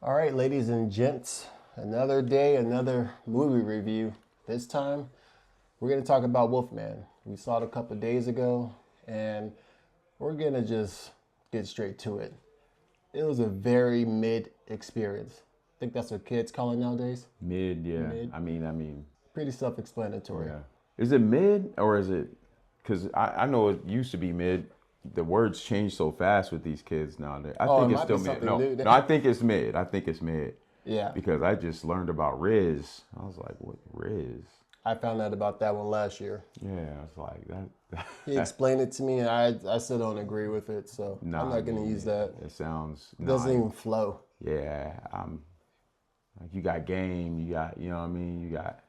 All right, ladies and gents, another day, another movie review. This time, we're going to talk about Wolfman. We saw it a couple of days ago, and we're going to just get straight to it. It was a very mid experience. I think that's what kids call it nowadays. Mid, yeah. Mid. I mean, Pretty self-explanatory. yeah. Is it mid or is it? Because I know it used to be mid. The words change so fast with these kids nowadays. I think it's still mid. No, I think it's mid. I think it's mid. Yeah. Because I just learned about Riz. I was like, what Riz? I found out about that one last year. Yeah, I was like that. He explained it to me, and I still don't agree with it, so I'm not going to use that. It sounds. It doesn't even flow. Yeah, like you got game. You got, you know what I mean. You got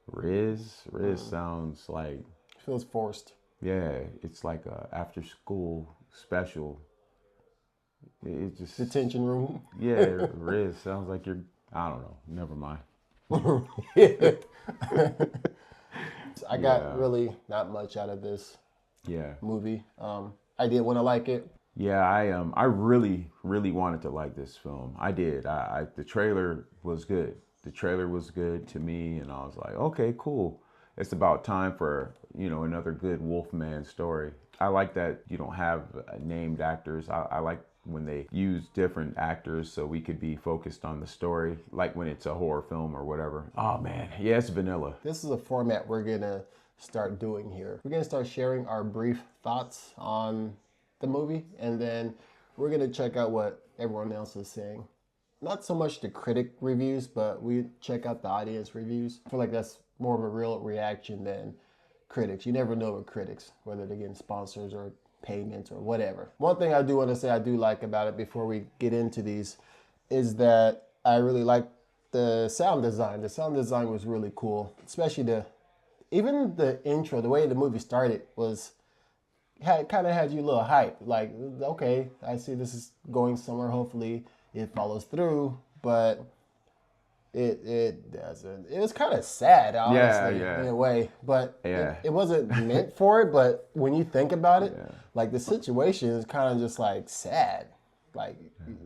Riz. Riz sounds like. Feels forced. Yeah, it's like a after school special. It just Detention room. Yeah, Riz sounds like you're. I don't know. Never mind. I got really not much out of this movie. I did want to like it. Yeah, I really wanted to like this film. I did. The trailer was good. The trailer was good to me, and I was like, okay, cool. It's about time for, another good Wolfman story. I like that you don't have named actors. I like when they use different actors so we could be focused on the story, like when it's a horror film or whatever. Oh man, yeah, it's vanilla. This is a format we're gonna start doing here. We're gonna start sharing our brief thoughts on the movie, and then we're gonna check out what everyone else is saying. Not so much the critic reviews, but we check out the audience reviews. I feel like that's more of a real reaction than critics. You never know with critics, whether they're getting sponsors or payments or whatever. One thing I do want to say I do like about it before we get into these is that I really like the sound design. The sound design was really cool, especially even the intro, the way the movie started was kind of had you a little hype. Like, okay, I see this is going somewhere. Hopefully it follows through, but it doesn't. It was kind of sad, honestly, in a way. But it wasn't meant for it. But when you think about it, like the situation is kind of just like sad. Like you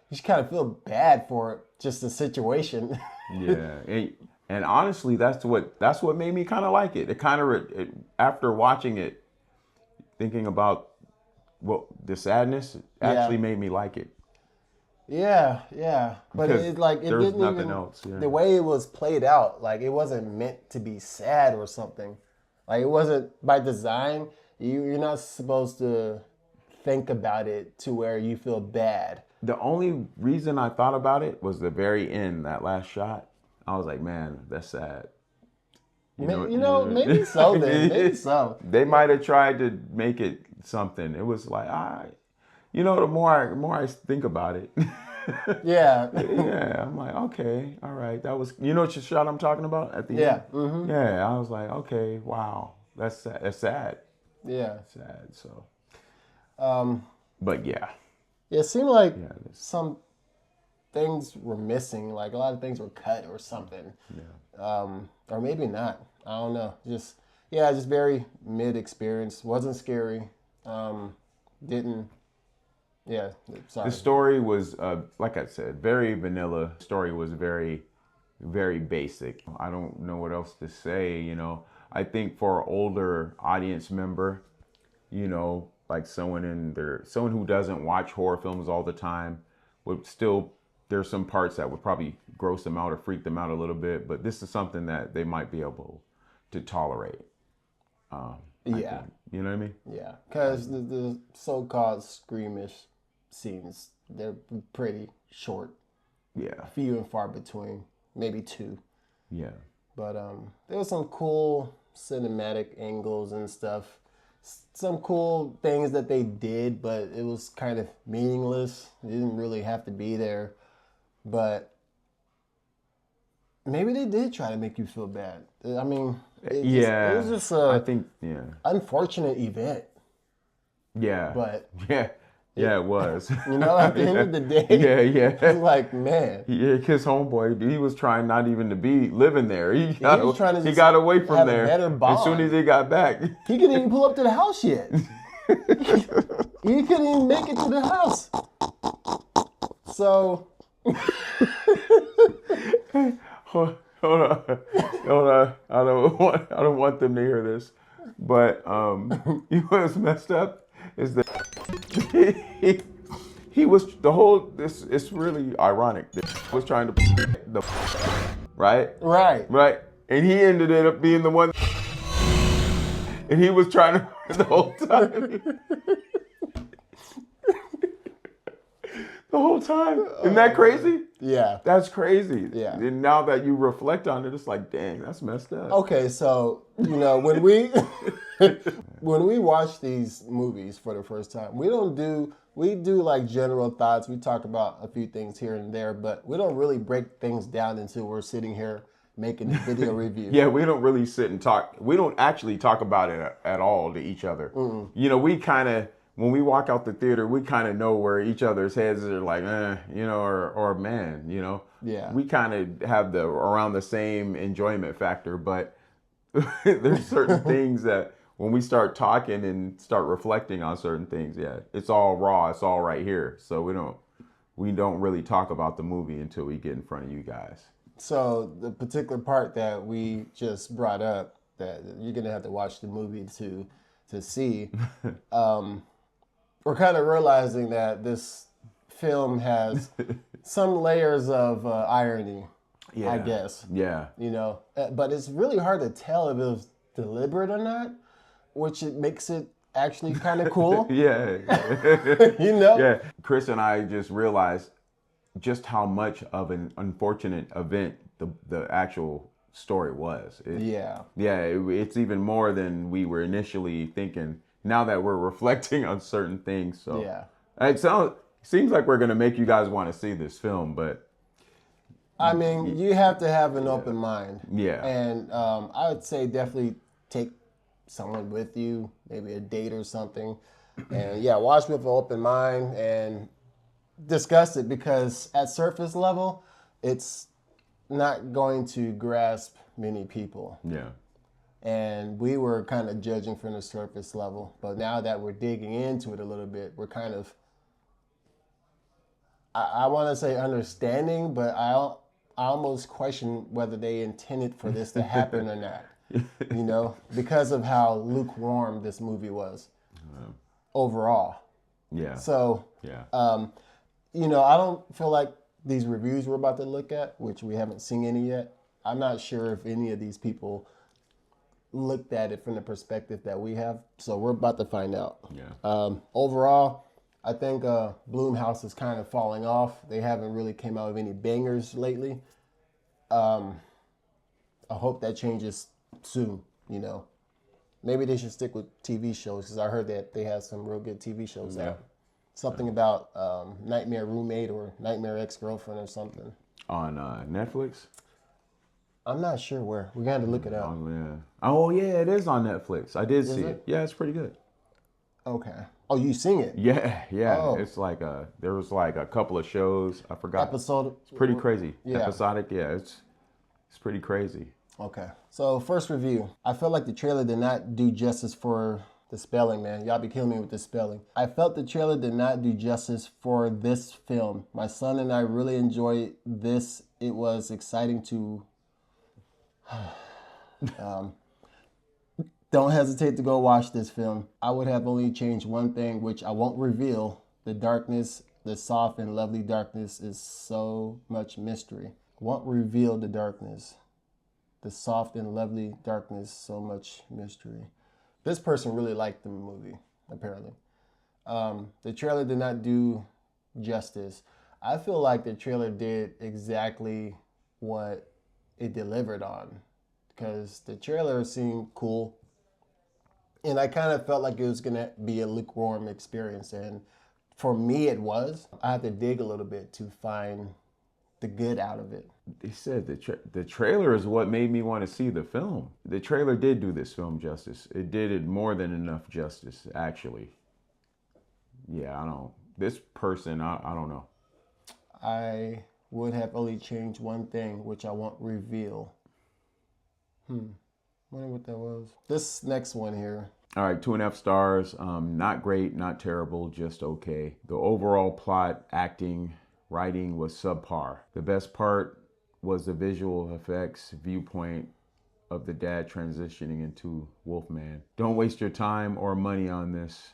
just kind of feel bad for just the situation. And honestly, that's what made me kind of like it. It kind of after watching it, thinking about the sadness actually made me like it. Yeah. But it didn't even, else. Yeah. The way it was played out, like it wasn't meant to be sad or something. Like it wasn't by design. You're not supposed to think about it to where you feel bad. The only reason I thought about it was the very end, that last shot. I was like, man, that's sad. Maybe so then. Maybe so. They might have tried to make it something. It was like, the more I think about it. Yeah. I'm like, okay, all right. That was, what shot I'm talking about at the end? Yeah. Mm-hmm. Yeah, I was like, okay, wow. That's sad. That's sad. Yeah. Sad, so. But yeah, it seemed like some things were missing. Like a lot of things were cut or something. Yeah. Or maybe not. I don't know. Just very mid experience. Wasn't scary. Didn't. Yeah, sorry. The story was, like I said, very vanilla. The story was very, very basic. I don't know what else to say, I think for an older audience member, like someone who doesn't watch horror films all the time, would still, there's some parts that would probably gross them out or freak them out a little bit, but this is something that they might be able to tolerate. I think. You know what I mean? Yeah, because the so-called squeamish scenes, they're pretty short. Yeah. Few and far between, maybe two. Yeah. But there was some cool cinematic angles and stuff. Some cool things that they did, but it was kind of meaningless. It didn't really have to be there. But maybe they did try to make you feel bad. I mean, it was just I think, unfortunate event. Yeah. But yeah, it was. At the end of the day, it's like, man. Yeah, his homeboy, he was trying not even to be living there. He got away from there. As soon as he got back. He couldn't even pull up to the house yet. He couldn't even make it to the house. So, Hold on, hold on. I don't want them to hear this. But you know what's messed up is that he was the whole. This it's really ironic. That he was trying to the right, Right. and he ended up being the one, and he was trying to the whole time. The whole time. Isn't that crazy? Yeah. That's crazy. Yeah. And now that you reflect on it, it's like, dang, that's messed up. Okay, so when we when we watch these movies for the first time, we do like general thoughts. We talk about a few things here and there, but we don't really break things down until we're sitting here making the video review. Yeah, we don't really sit and talk. We don't actually talk about it at all to each other. Mm-mm. You know, we kind of, when we walk out the theater, we kind of know where each other's heads are like, or man, Yeah. We kind of have around the same enjoyment factor, but there's certain things that when we start talking and start reflecting on certain things, yeah, it's all raw. It's all right here. So we don't really talk about the movie until we get in front of you guys. So the particular part that we just brought up that you're gonna have to watch the movie to see, we're kind of realizing that this film has some layers of irony, Yeah. I guess. Yeah. But it's really hard to tell if it was deliberate or not, which it makes it actually kind of cool. Yeah. Yeah. Chris and I just realized just how much of an unfortunate event the actual story was. Yeah. It's even more than we were initially thinking. Now that we're reflecting on certain things, so Yeah. it seems like we're gonna make you guys want to see this film, but I mean, you have to have an open mind. Yeah. And I would say definitely take someone with you, maybe a date or something, and watch with an open mind and discuss it, because at surface level, it's not going to grasp many people. Yeah. And we were kind of judging from the surface level. But now that we're digging into it a little bit, we're kind of, I want to say understanding, but I almost question whether they intended for this to happen or not. Because of how lukewarm this movie was overall. Yeah. So, Yeah. I don't feel like these reviews we're about to look at, which we haven't seen any yet, I'm not sure if any of these people looked at it from the perspective that we have. So we're about to find out. Yeah. Overall, I think Blumhouse is kind of falling off. They haven't really came out with any bangers lately. I hope that changes soon, Maybe they should stick with TV shows, because I heard that they have some real good TV shows out. Something about Nightmare Roommate or Nightmare Ex-Girlfriend or something. On Netflix? I'm not sure where. We're going to look it up. Oh, yeah. Oh, yeah, it is on Netflix. I did see it? it. Yeah, it's pretty good. Okay. Oh, you seen it? Yeah. Oh. It's like there was like a couple of shows. I forgot. Episode? It's pretty crazy. Yeah. Episodic, yeah. It's pretty crazy. Okay. So, first review. I felt like the trailer did not do justice for the spelling, man. Y'all be killing me with the spelling. I felt the trailer did not do justice for this film. My son and I really enjoyed this. It was exciting to... Don't hesitate to go watch this film. I would have only changed one thing, which I won't reveal. The darkness, the soft and lovely darkness is so much mystery. Won't reveal the darkness. The soft and lovely darkness, so much mystery. This person really liked the movie, apparently. The trailer did not do justice. I feel like the trailer did exactly what it delivered on, because the trailer seemed cool. And I kind of felt like it was going to be a lukewarm experience. And for me, it was. I had to dig a little bit to find the good out of it. They said the trailer is what made me want to see the film. The trailer did do this film justice. It did it more than enough justice, actually. Yeah, this person, I don't know. I would have only changed one thing, which I won't reveal. Wonder what that was. This next one here. All right, 2.5 stars. Not great, not terrible, just okay. The overall plot, acting Writing was subpar. The best part was the visual effects viewpoint of the dad transitioning into Wolfman. Don't waste your time or money on this.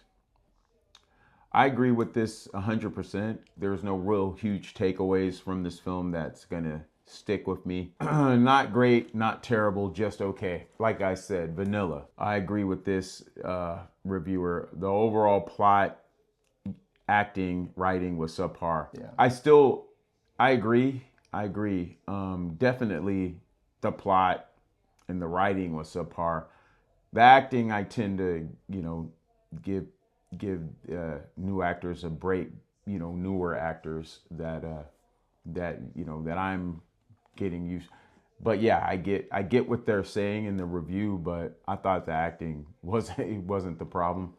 I agree with this 100%. There's no real huge takeaways from this film that's gonna stick with me. Not great, not terrible, just okay. Like I said, vanilla. I agree with this reviewer. The overall plot, acting, writing was subpar. Yeah. I agree. Definitely the plot and the writing was subpar. The acting, I tend to, give new actors a break, newer actors that I'm getting used. But yeah, I get what they're saying in the review, but I thought the acting wasn't the problem.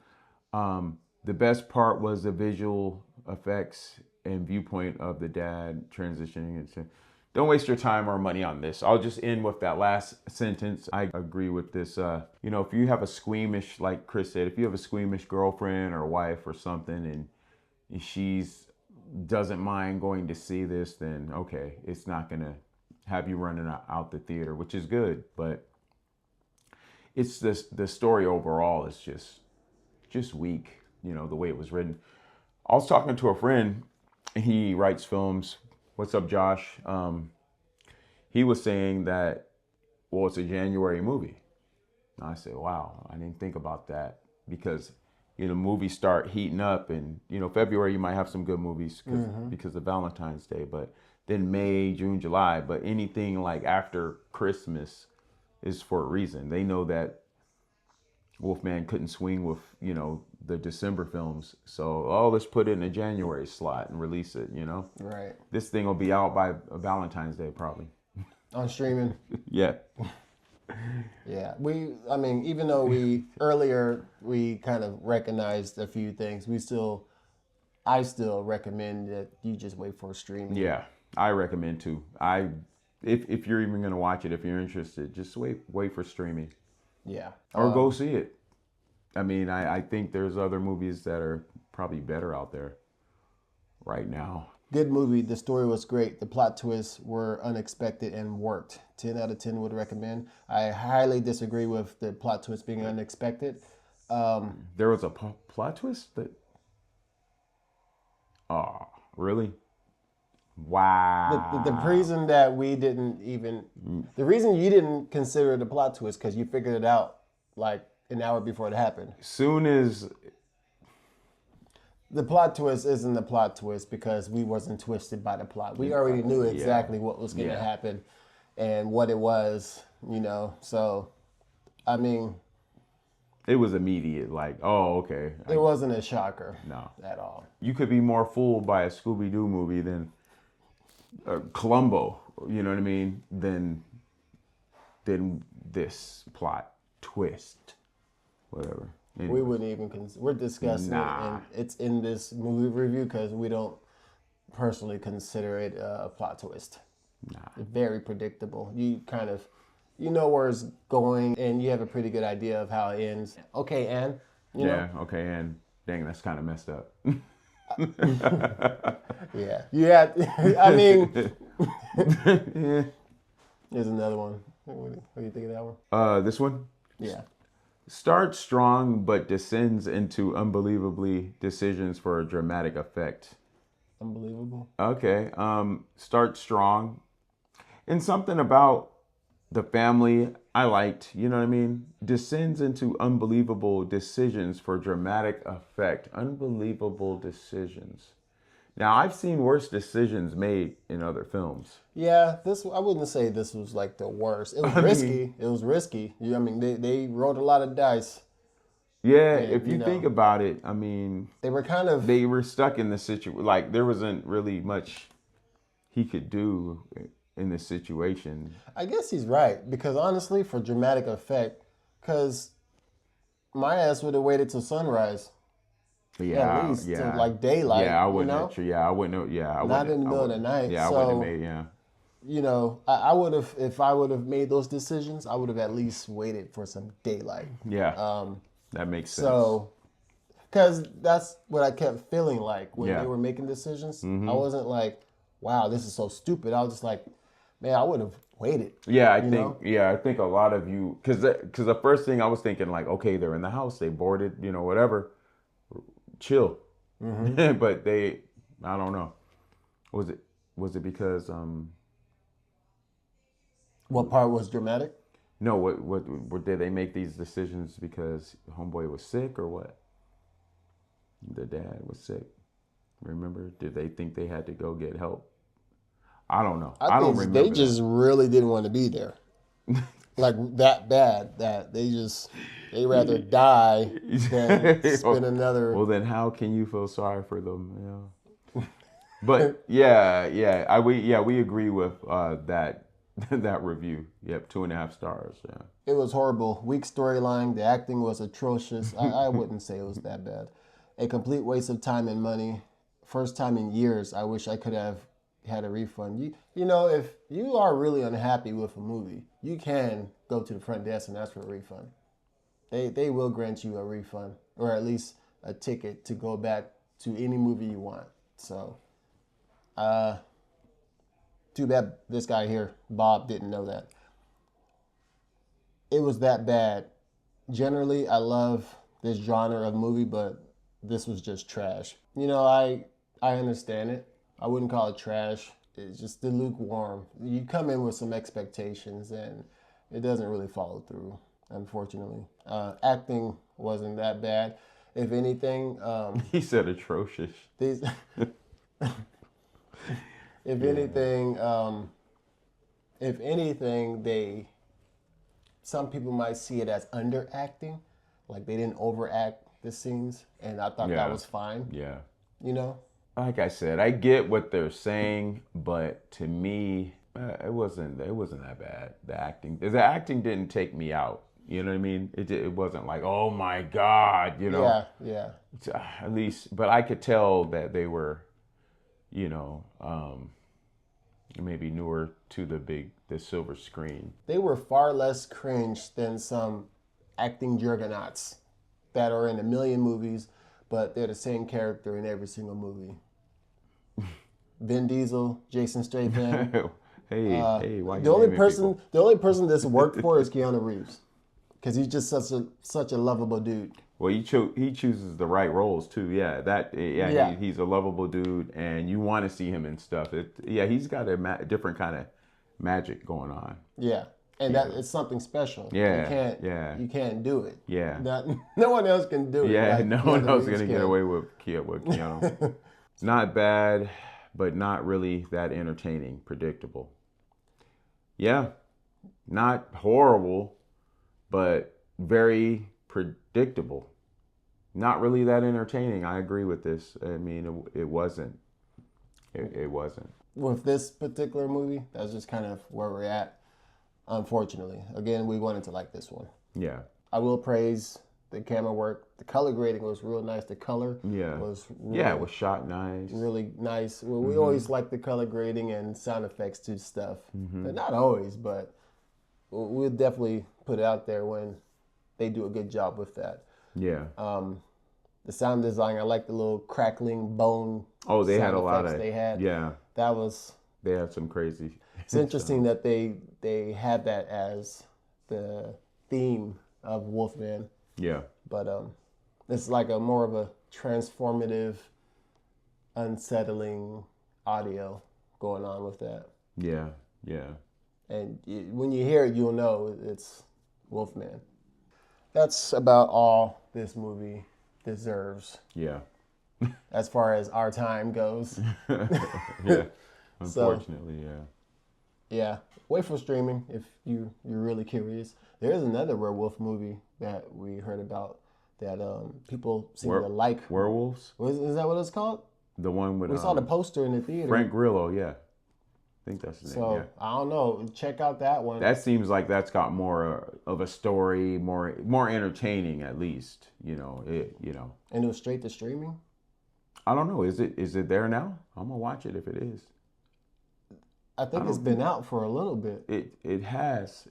The best part was the visual effects and viewpoint of the dad transitioning into. Don't waste your time or money on this. I'll just end with that last sentence. I agree with this. If you have a squeamish, like Chris said, if you have a squeamish girlfriend or wife or something, and she's doesn't mind going to see this, then okay, it's not gonna have you running out the theater, which is good. But it's the story overall is just weak. The way it was written. I was talking to a friend. He writes films. What's up, Josh? He was saying that, well, it's a January movie. And I said, wow, I didn't think about that because, movies start heating up and, February you might have some good movies because of Valentine's Day, but then May, June, July, but anything like after Christmas is for a reason. They know that Wolfman couldn't swing with, the December films. So, let's put it in a January slot and release it, Right. This thing will be out by Valentine's Day probably. On streaming. Yeah. Yeah. Even though we kind of recognized a few things, I still recommend that you just wait for streaming. Yeah, I recommend too. If you're even gonna watch it, if you're interested, just wait for streaming. Yeah. Or go see it. I think there's other movies that are probably better out there right now. Good movie. The story was great. The plot twists were unexpected and worked. 10 out of 10 would recommend. I highly disagree with the plot twist being unexpected. There was a plot twist that... Oh, really? Wow. The reason that we didn't even... The reason you didn't consider the plot twist because you figured it out like an hour before it happened. Soon as... The plot twist isn't the plot twist because we wasn't twisted by the plot. We already knew exactly what was going to happen and what it was, So, it was immediate, like, oh, okay. It wasn't a shocker. No. At all. You could be more fooled by a Scooby-Doo movie than Columbo, you know what I mean, than this plot twist, whatever. Anyway. We wouldn't even we're discussing it, and it's in this movie review because we don't personally consider it a plot twist. It's very predictable. You kind of, where it's going, and you have a pretty good idea of how it ends. Okay, Ann. Okay, Ann. Dang, that's kind of messed up. Yeah. Yeah. There's another one. What do you think of that one? This one? Yeah. Starts strong, but descends into unbelievably decisions for a dramatic effect. Unbelievable. Okay. Start strong. And something about the family I liked, you know what I mean? Descends into unbelievable decisions for dramatic effect. Unbelievable decisions. Now, I've seen worse decisions made in other films. Yeah, I wouldn't say this was like the worst. It was risky. It was risky. They rolled a lot of dice. Yeah, and, if you think about it, they were stuck in the situation. Like, there wasn't really much he could do in this situation. I guess he's right, because honestly, for dramatic effect, because my ass would have waited till sunrise. Yeah, at least till like daylight. Yeah, I wouldn't. I wouldn't. Not in the middle of the night. Yeah, I wouldn't have made. Yeah. I would have, if I would have made those decisions, I would have at least waited for some daylight. Yeah. That makes sense. So, because that's what I kept feeling like when they were making decisions. I wasn't like, wow, this is so stupid. I was just like, man, I would have waited. Yeah, I you know? think a lot of you, because the first thing I was thinking, like, okay, they're in the house, they boarded, whatever, chill. But I don't know. Was it because What part was dramatic? no, what did they make these decisions because homeboy was sick or what? The dad was sick. Remember? Did they think they had to go get help? I don't know. I I don't think they remember just really didn't want to be there. Like that bad that they rather die than that. spend another. Well, then how can you feel sorry for them? Yeah. But yeah, we agree with that that review. Yep, 2.5 stars. Yeah. It was horrible. Weak storyline. The acting was atrocious. I wouldn't say it was that bad. A complete waste of time and money. First time in years. I wish I could have had a refund. You know, if you are really unhappy with a movie, you can go to the front desk and ask for a refund. They will grant you a refund, or at least a ticket to go back to any movie you want. So, too bad this guy here, Bob, didn't know that. It was that bad. Generally, I love this genre of movie, but this was just trash. You know, I understand it. I wouldn't call it trash. It's just the lukewarm. You come in with some expectations, and it doesn't really follow through, unfortunately. Acting wasn't that bad. If anything, He said atrocious. these, if anything, some people might see it as underacting, like they didn't overact the scenes, and I thought that was fine. Yeah. You know? Like I said, I get what they're saying, but to me, it wasn't that bad. The acting didn't take me out. You know what I mean? It wasn't like, oh my God, Yeah. At least, but I could tell that they were, maybe newer to the silver screen. They were far less cringe than some acting juggernauts that are in a million movies, but they're the same character in every single movie. Vin Diesel, Jason Statham. Hey, why The only person this worked for is Keanu Reeves, because he's just such a lovable dude. Well, he chooses the right roles too. Yeah, he's a lovable dude, and you want to see him in stuff. He's got a different kind of magic going on. Yeah, and that it's something special. Yeah, you can't do it. Yeah, no one else can do it. Yeah, like no one else is gonna get away with Keanu. It's not bad, but not really that entertaining. Predictable. Yeah, not horrible, but very predictable. Not really that entertaining. I agree with this. I mean, it wasn't. It wasn't. With this particular movie, that's just kind of where we're at. Unfortunately, again, we wanted to like this one. Yeah. I will praise the camera work. The color grading was real nice. The color was really, it was shot nice. Really nice. Well, we always like the color grading and sound effects to stuff. But not always, but we'll definitely put it out there when they do a good job with that. Yeah. The sound design, I like the little crackling bone. Oh, they had a lot of. They had. Yeah. That was. They had some crazy. It's interesting that they had that as the theme of Wolfman. Yeah. But it's like a more of a transformative, unsettling audio going on with that. Yeah. And when you hear it, you'll know it's Wolfman. That's about all this movie deserves. Yeah. As far as our time goes. Yeah. Unfortunately, Yeah. Wait for streaming if you're really curious. There is another werewolf movie that we heard about that people seem to like. Werewolves? Is that what it's called? The one with we saw the poster in the theater. Frank Grillo, yeah. I think that's his name. So yeah. I don't know. Check out that one. That seems like that's got more of a story, more entertaining at least. And it was straight to streaming. I don't know. Is it there now? I'm gonna watch it if it is. I think it's been out for a little bit. It has,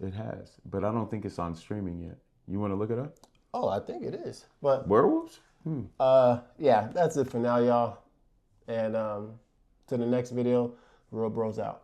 but I don't think it's on streaming yet. You want to look it up? Oh, I think it is. But werewolves? Yeah, that's it for now, y'all. And to the next video, Real Bros out.